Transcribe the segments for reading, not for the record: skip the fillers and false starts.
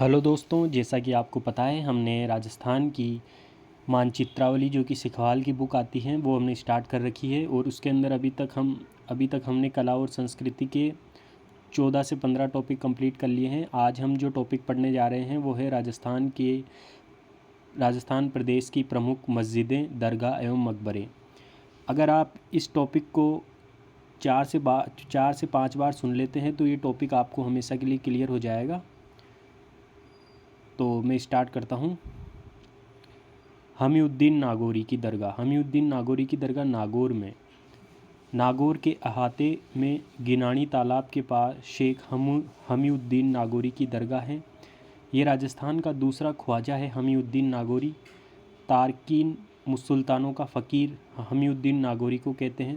Hello दोस्तों, जैसा कि आपको पता है हमने राजस्थान की मानचित्रावली जो कि सिखवाल की बुक आती है वो हमने स्टार्ट कर रखी है। और उसके अंदर अभी तक हमने कला और संस्कृति के 14 से 15 टॉपिक कंप्लीट कर लिए हैं। आज हम जो टॉपिक पढ़ने जा रहे हैं वो है राजस्थान प्रदेश की प्रमुख मस्जिदें, दरगाह एवं मकबरे। अगर आप इस टॉपिक को 4 से 5 बार सुन लेते हैं तो ये टॉपिक आपको हमेशा के लिए क्लियर हो जाएगा। तो मैं स्टार्ट करता हूँ। हमीउद्दीन नागौरी की दरगाह नागौर में, नागौर के अहाते में गिनानी तालाब के पास शेख हमीउद्दीन नागौरी की दरगाह है। ये राजस्थान का दूसरा ख्वाजा है। हमीउद्दीन नागौरी तारकीन सुल्तानों का फ़कीर हमीउद्दीन नागौरी को कहते हैं।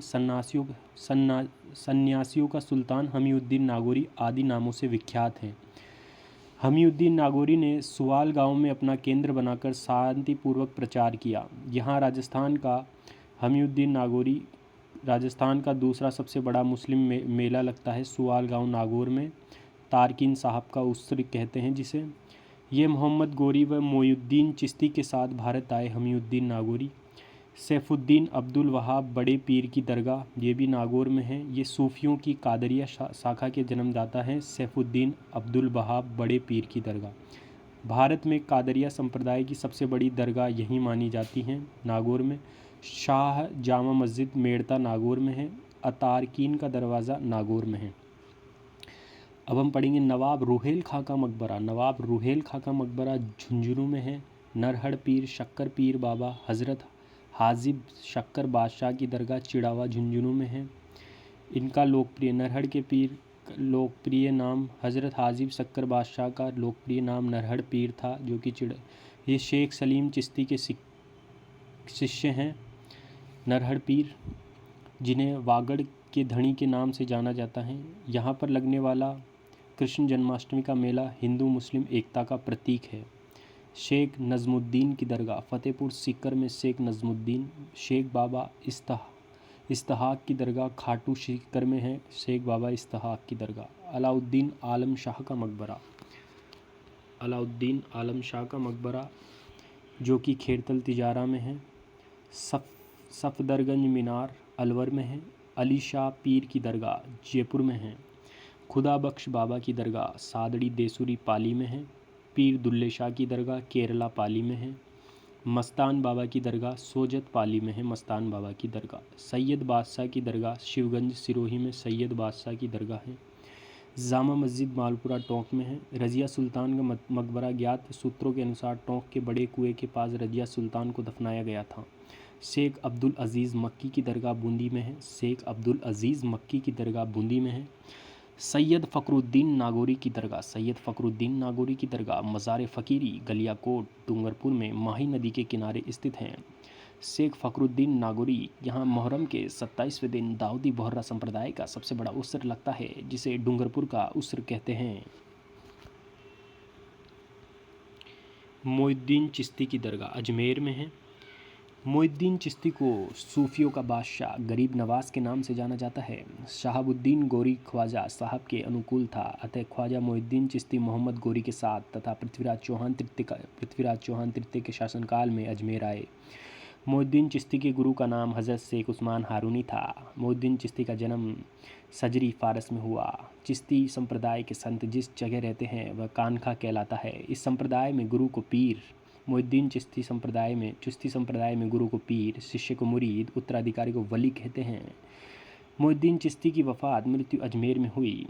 सन्यासियों का सुल्तान हमीउद्दीन नागौरी आदि नामों से विख्यात हैं। हमीउद्दीन नागौरी ने सुवाल गांव में अपना केंद्र बनाकर शांतिपूर्वक प्रचार किया। यहाँ हमीउद्दीन नागौरी राजस्थान का दूसरा सबसे बड़ा मुस्लिम मेला लगता है सुवाल गांव नागौर में। तारकीन साहब का उत्सव कहते हैं जिसे। ये मोहम्मद गोरी व मोइनुद्दीन चिश्ती के साथ भारत आए। हमीउद्दीन नागौरी सैफुद्दीन अब्दुल वहाब बड़े पीर की दरगाह, ये भी नागौर में है। ये सूफियों की कादरिया शाखा के जन्मदाता हैं। सैफुद्दीन अब्दुल वहाब बड़े पीर की दरगाह, भारत में कादरिया संप्रदाय की सबसे बड़ी दरगाह यहीं मानी जाती हैं, नागौर में। शाह जामा मस्जिद मेड़ता नागौर में है। अतारकीन का दरवाज़ा नागौर में है। अब हम पढ़ेंगे नवाब रूहेल खां का मकबरा। नवाब रूहेल खां का मकबरा झुंझुनू में है। नरहड़ पीर शक्कर पीर बाबा हज़रत हाजिब शक्कर बादशाह की दरगाह चिड़ावा झुंझुनू में है। इनका लोकप्रिय नरहड़ के पीर लोकप्रिय नाम हज़रत हाजिब शक्कर बादशाह का लोकप्रिय नाम नरहड़ पीर था, जो कि ये शेख सलीम चिश्ती के शिष्य हैं। नरहड़ पीर जिन्हें वागड़ के धनी के नाम से जाना जाता है। यहाँ पर लगने वाला कृष्ण जन्माष्टमी का मेला हिंदू मुस्लिम एकता का प्रतीक है। शेख नज़मुद्दीन की दरगाह फ़तेहपुर सीकर में। शेख नज़मुद्दीन शेख बाबा इस्तेहाक की दरगाह खाटू सीकर में है। शेख बाबा इस्तेहाक की दरगाह। अलाउद्दीन आलम शाह का मकबरा जो कि खेरतल तिजारा में है। सफदरगंज मीनार अलवर में है। अली शाह पीर की दरगाह जयपुर में है। खुदा बख्श बाबा की दरगाह सादड़ी देसुरी पाली में है। पीर दुल्ले शाह की दरगाह केरला पाली में है। मस्तान बाबा की दरगाह सोजत पाली में है। मस्तान बाबा की दरगाह सैयद बादशाह की दरगाह शिवगंज सिरोही में सैयद बादशाह की दरगाह है। जामा मस्जिद मालपुरा टोंक में है। रज़िया सुल्तान का मकबरा ज्ञात सूत्रों के अनुसार टोंक के बड़े कुएं के पास रज़िया सुल्तान को दफनाया गया था। शेख अब्दुल अज़ीज़ मक्की की दरगाह बूंदी में है। सैयद फ़खरुद्दीन नागौरी की दरगाह मज़ार फ़कीरी गलियाकोट डूंगरपुर में माही नदी के किनारे स्थित हैं। शेख फ़खरुद्दीन नागौरी यहाँ मुहर्रम के 27वें दिन दाऊदी बोहरा संप्रदाय का सबसे बड़ा उत्सव लगता है, जिसे डूंगरपुर का उत्सव कहते हैं। मोइनुद्दीन चिश्ती की दरगाह अजमेर में है। मोइनुद्दीन चिश्ती को सूफियों का बादशाह गरीब नवाज के नाम से जाना जाता है। शहाबुद्दीन गोरी ख्वाजा साहब के अनुकूल था, अतः ख्वाजा मोइनुद्दीन चिश्ती मोहम्मद गोरी के साथ तथा पृथ्वीराज चौहान तृतीय के शासनकाल में अजमेर आए। मोइनुद्दीन चिश्ती के गुरु का नाम हज़रत शेख उस्मान हारूनी था। मोइनुद्दीन चिश्ती का जन्म सजरी फारस में हुआ। चिश्ती संप्रदाय के संत जिस जगह रहते हैं वह कानखा कहलाता है। इस संप्रदाय में गुरु को पीर मोइनुद्दीन चिश्ती संप्रदाय में गुरु को पीर, शिष्य को मुरीद, उत्तराधिकारी को वली कहते हैं। मोइनुद्दीन चिश्ती की मृत्यु अजमेर में हुई।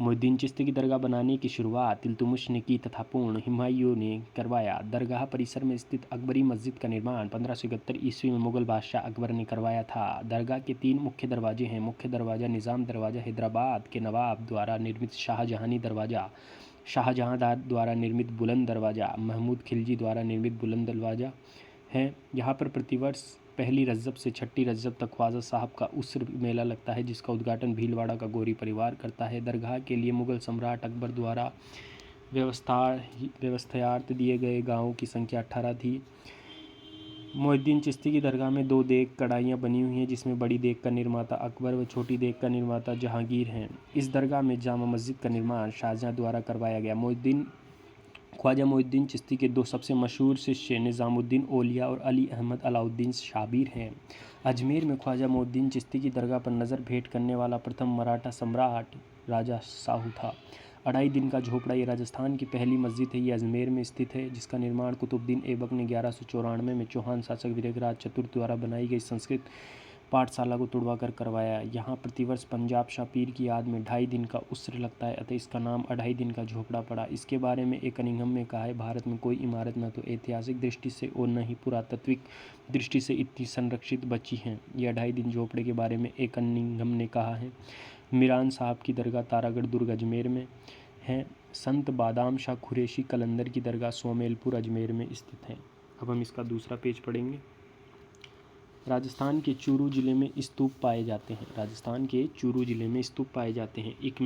मोइनुद्दीन चिश्ती की दरगाह बनाने की शुरुआत इल्तुतमिश ने की तथा पूर्ण हुमायूं ने करवाया। दरगाह परिसर में स्थित अकबरी मस्जिद का निर्माण 1571 ईस्वी में मुगल बादशाह अकबर ने करवाया था। दरगाह के 3 मुख्य दरवाजे हैं। मुख्य दरवाज़ा निज़ाम दरवाज़ा हैदराबाद के नवाब द्वारा निर्मित शाहजहानी दरवाज़ा, शाहजहां द्वारा निर्मित बुलंद दरवाज़ा, महमूद खिलजी द्वारा निर्मित बुलंद दरवाज़ा है। यहाँ पर प्रतिवर्ष 1 रजब से 6 रजब तक ख्वाजा साहब का उर्स मेला लगता है, जिसका उद्घाटन भीलवाड़ा का गोरी परिवार करता है। दरगाह के लिए मुग़ल सम्राट अकबर द्वारा व्यवस्थायार्थ दिए गए गाँवों की संख्या 18 थी। मोइनुद्दीन चिश्ती की दरगाह में 2 देग कढ़ाइयाँ बनी हुई हैं, जिसमें बड़ी देग का निर्माता अकबर व छोटी देग का निर्माता जहांगीर हैं। इस दरगाह में जामा मस्जिद का निर्माण शाहजहां द्वारा करवाया गया। मोइनुद्दीन ख्वाजा मोइनुद्दीन चिश्ती के दो सबसे मशहूर शिष्य निज़ामुद्दीन औलिया और अली अहमद अलाउद्दीन शाबिर हैं। अजमेर में ख्वाजा मोइनुद्दीन चिश्ती की दरगाह पर नज़र भेंट करने वाला प्रथम मराठा सम्राट राजा साहू था। 2.5 दिन का झोपड़ा ये राजस्थान की पहली मस्जिद है। ये अजमेर में स्थित है, जिसका निर्माण कुतुबुद्दीन ऐबक ने 1194 में चौहान शासक विरगराज चतुर्थ द्वारा बनाई गई संस्कृत पाठशाला को तुड़वाकर करवाया। यहाँ प्रतिवर्ष पंजाब शाह पीर की याद में 2.5 दिन का उत्सव लगता है, अतः इसका नाम 2.5 दिन का झोपड़ा पड़ा। इसके बारे में एक कनिंघम में कहा है, भारत में कोई इमारत न तो ऐतिहासिक दृष्टि से और न ही पुरातात्विक दृष्टि से इतनी संरक्षित बची हैं। यह 2.5 दिन झोपड़े के बारे में एक कनिंघम ने कहा है, मीरान साहब की दरगाह तारागढ़ दुर्ग अजमेर में है। संत बादाम शाह कुरैशी कलंदर की दरगाह सोमेलपुर अजमेर में स्थित है। अब हम इसका दूसरा पेज पढ़ेंगे। राजस्थान के चूरू ज़िले में स्तूप पाए जाते हैं। राजस्थान के चूरू ज़िले में स्तूप पाए जाते हैं। एक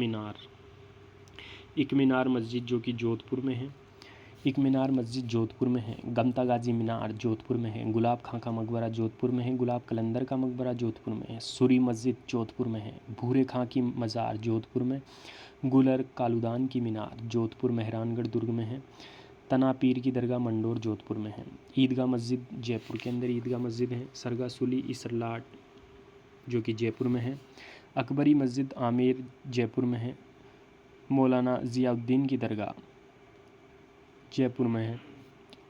मीनार मस्जिद जो कि जोधपुर में है। एक मीनार मस्जिद जोधपुर में है। गमता गाजी मीनार जोधपुर में है। गुलाब खां का मकबरा जोधपुर में है। गुलाब कलंदर का मकबरा जोधपुर में है। सूरी मस्जिद जोधपुर में है। भूरे खां की मज़ार जोधपुर में। गुलर कालूदान की मीनार जोधपुर मेहरानगढ़ दुर्ग में है। तना पीर की दरगाह मंडोर जोधपुर में है। ईदगाह मस्जिद जयपुर के अंदर ईदगाह मस्जिद है। सरगा सुली इसरलाट जो कि जयपुर में है। अकबरी मस्जिद आमेर जयपुर में है। मौलाना ज़ियाउद्दीन की दरगाह जयपुर में है।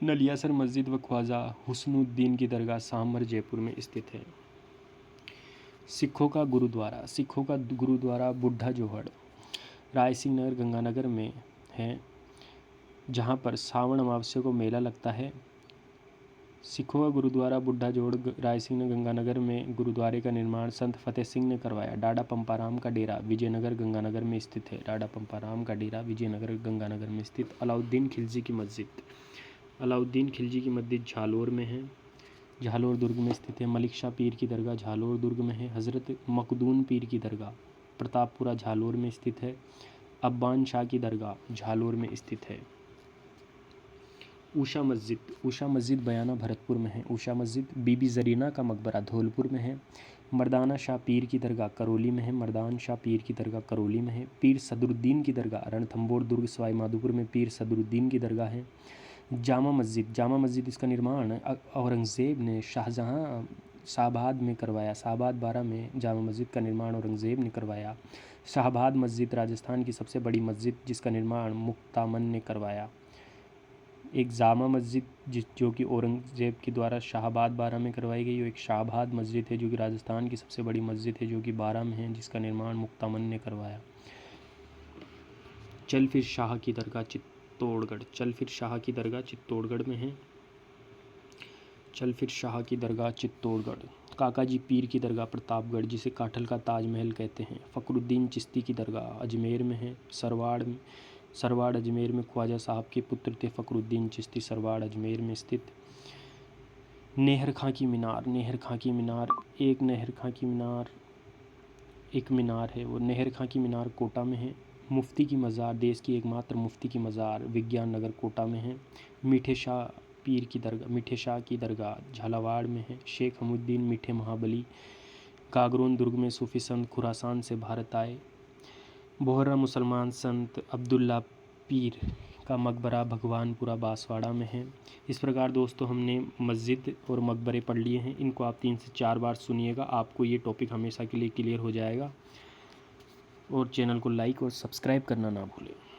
नलियासर मस्जिद व ख्वाजा हुस्नुद्दीन की दरगाह सामर जयपुर में स्थित है। सिखों का गुरुद्वारा बुढ़ा जोहड़ रायसिंह नगर गंगानगर में है, जहाँ पर सावन अमावस्या को मेला लगता है। सिखों का गुरुद्वारा बुढ़ा जोड़ रायसिंह गंगानगर में गुरुद्वारे का निर्माण संत फतेह सिंह ने करवाया। डाडा पंपाराम का डेरा विजयनगर गंगानगर में स्थित है। डाडा पंपाराम का डेरा विजयनगर गंगानगर में स्थित। अलाउद्दीन खिलजी की मस्जिद झालोर में है, झालोर दुर्ग में स्थित है। मलिक शाह पीर की दरगाह झालोर दुर्ग में है। हज़रत मखदूम पीर की दरगाह प्रतापपुरा झालोर में स्थित है। अब्बान शाह की दरगाह झालोर में स्थित है। ऊषा मस्जिद बयाना भरतपुर में है। ऊषा मस्जिद बीबी जरीना का मकबरा धौलपुर में है। मर्दाना शाह पीर की दरगाह करौली में है। मर्दान शाह पीर की दरगाह करौली में है। पीर सदरुद्दीन की दरगाह रणथंभौर दुर्ग सवाई माधोपुर में पीर सदरुद्दीन की दरगाह है। जामा मस्जिद इसका निर्माण औरंगज़ेब ने शाहबाद में करवाया। शाहबाद 12 में जामा मस्जिद का निर्माण औरंगज़ेब ने करवाया। शाहबाद मस्जिद राजस्थान की सबसे बड़ी मस्जिद जिसका निर्माण मुक्तामन ने करवाया। एक जामा मस्जिद जो कि औरंगज़ेब के द्वारा शाहबाद 12 में करवाई गई, और एक शाहबाद मस्जिद है जो कि राजस्थान की सबसे बड़ी मस्जिद है जो कि 12 में है, जिसका निर्माण मुक्तामन ने करवाया। चलफिर शाह की दरगाह चित्तौड़गढ़ में है। चलफिर शाह की दरगाह चित्तौड़गढ़। काकाजी पीर की दरगाह प्रतापगढ़ जिसे काठल का ताजमहल कहते हैं। फ़खरुद्दीन चिश्ती की दरगाह अजमेर में है। सरवाड़ अजमेर में ख्वाजा साहब के पुत्र थे फ़खरुद्दीन चिश्ती, सरवाड़ अजमेर में स्थित। नहर खां की मीनार एक मीनार है वो नहर खां की मीनार कोटा में है। मुफ्ती की मज़ार देश की एकमात्र मुफ्ती की मज़ार विज्ञान नगर कोटा में है। मीठे शाह की दरगाह झालावाड़ में है। शेख हमुद्दीन मीठे महाबली गागरोन दुर्ग में सूफी संत खुरासान से भारत आए। बोहरा मुसलमान संत अब्दुल्ला पीर का मकबरा भगवानपुरा बांसवाड़ा में है। इस प्रकार दोस्तों हमने मस्जिद और मकबरे पढ़ लिए हैं। इनको आप 3 से 4 बार सुनिएगा, आपको ये टॉपिक हमेशा के लिए क्लियर हो जाएगा। और चैनल को लाइक और सब्सक्राइब करना ना भूलें।